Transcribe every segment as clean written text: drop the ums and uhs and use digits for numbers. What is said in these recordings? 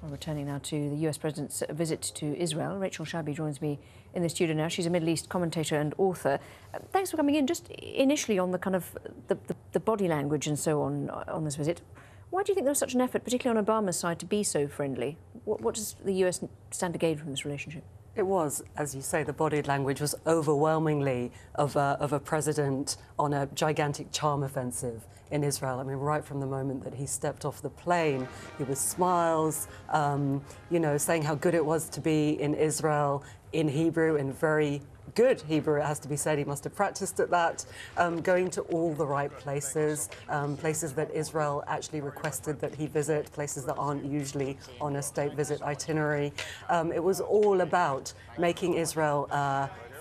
Well, returning now to the US President's visit to Israel, Rachel Shabi joins me in the studio now. She's a Middle East commentator and author. Thanks for coming in. Just initially on the kind of the body language and so on this visit, why do you think there was such an effort, particularly on Obama's side, to be so friendly? What does the US stand to gain from this relationship? It was, as you say, the body language was overwhelmingly of a president on a gigantic charm offensive in Israel. I mean, right from the moment that he stepped off the plane, he was smiles, saying how good it was to be in Israel in Hebrew, in very good Hebrew, it has to be said. He must have practiced at that, going to all the right places, places that Israel actually requested that he visit, places that aren't usually on a state visit itinerary. It was all about making Israel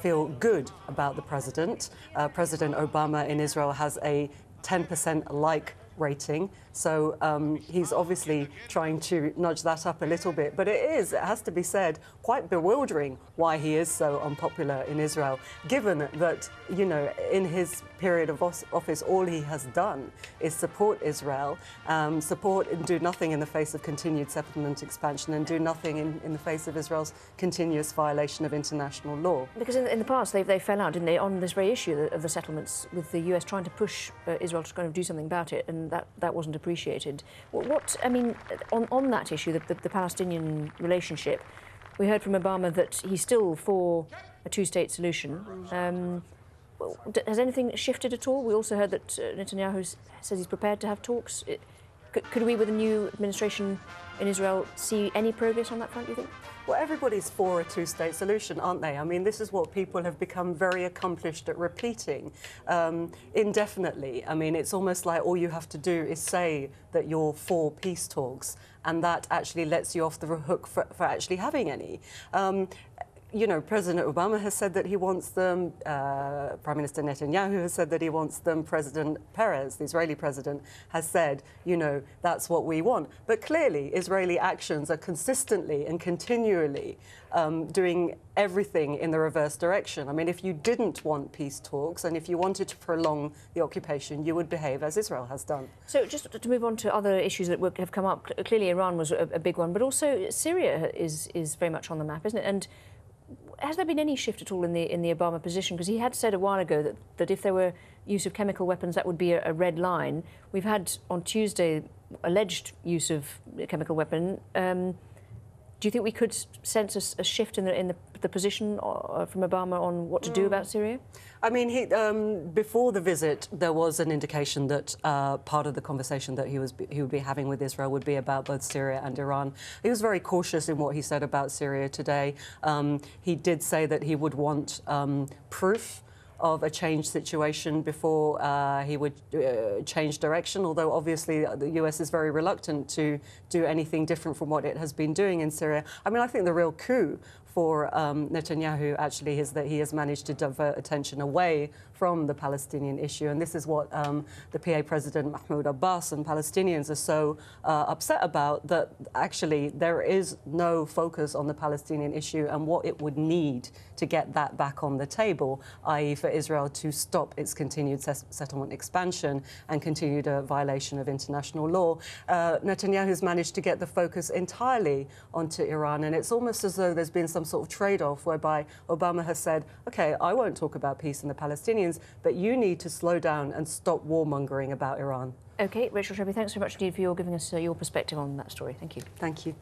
feel good about the president. President Obama in Israel has a 10% like rating, so he's obviously trying to nudge that up a little bit, but it has to be said, quite bewildering why he is so unpopular in Israel, given that, in his period of office, all he has done is support Israel, support and do nothing in the face of continued settlement expansion, and do nothing in the face of Israel's continuous violation of international law. Because in the past they fell out, didn't they, on this very issue of the settlements, with the US trying to push Israel to kind of do something about it, and that wasn't appreciated. On that issue, the Palestinian relationship, we heard from Obama that he's still for a two-state solution. Has anything shifted at all? We also heard that Netanyahu says he's prepared to have talks. Could we, with a new administration in Israel, see any progress on that front, do you think? Well, everybody's for a two-state solution, aren't they? I mean, this is what people have become very accomplished at repeating indefinitely. I mean, it's almost like all you have to do is say that you're for peace talks, and that actually lets you off the hook for actually having any. President Obama has said that he wants them, Prime Minister Netanyahu has said that he wants them, President Perez, the Israeli president, has said, that's what we want. But clearly, Israeli actions are consistently and continually doing everything in the reverse direction. I mean, if you didn't want peace talks and if you wanted to prolong the occupation, you would behave as Israel has done. So just to move on to other issues that have come up, clearly Iran was a big one, but also Syria is very much on the map, isn't it? And has there been any shift at all in the Obama position? Because he had said a while ago that if there were use of chemical weapons, that would be a red line. We've had on Tuesday alleged use of a chemical weapon. Do you think we could sense a shift in the position from Obama on what to do about Syria? I mean, before the visit, there was an indication that part of the conversation that he would be having with Israel would be about both Syria and Iran. He was very cautious in what he said about Syria today. He did say that he would want proof of a changed situation before he would change direction, although obviously the US is very reluctant to do anything different from what it has been doing in Syria. I mean, I think the real coup for Netanyahu actually is that he has managed to divert attention away from the Palestinian issue, and this is what the PA President Mahmoud Abbas and Palestinians are so upset about, that actually there is no focus on the Palestinian issue and what it would need to get that back on the table, i.e. for Israel to stop its continued settlement expansion and continued violation of international law. Netanyahu has managed to get the focus entirely onto Iran, and it's almost as though there's been some sort of trade-off whereby Obama has said, OK, I won't talk about peace and the Palestinians, but you need to slow down and stop warmongering about Iran. OK, Rachel Shabi, thanks very much indeed for giving us your perspective on that story. Thank you. Thank you.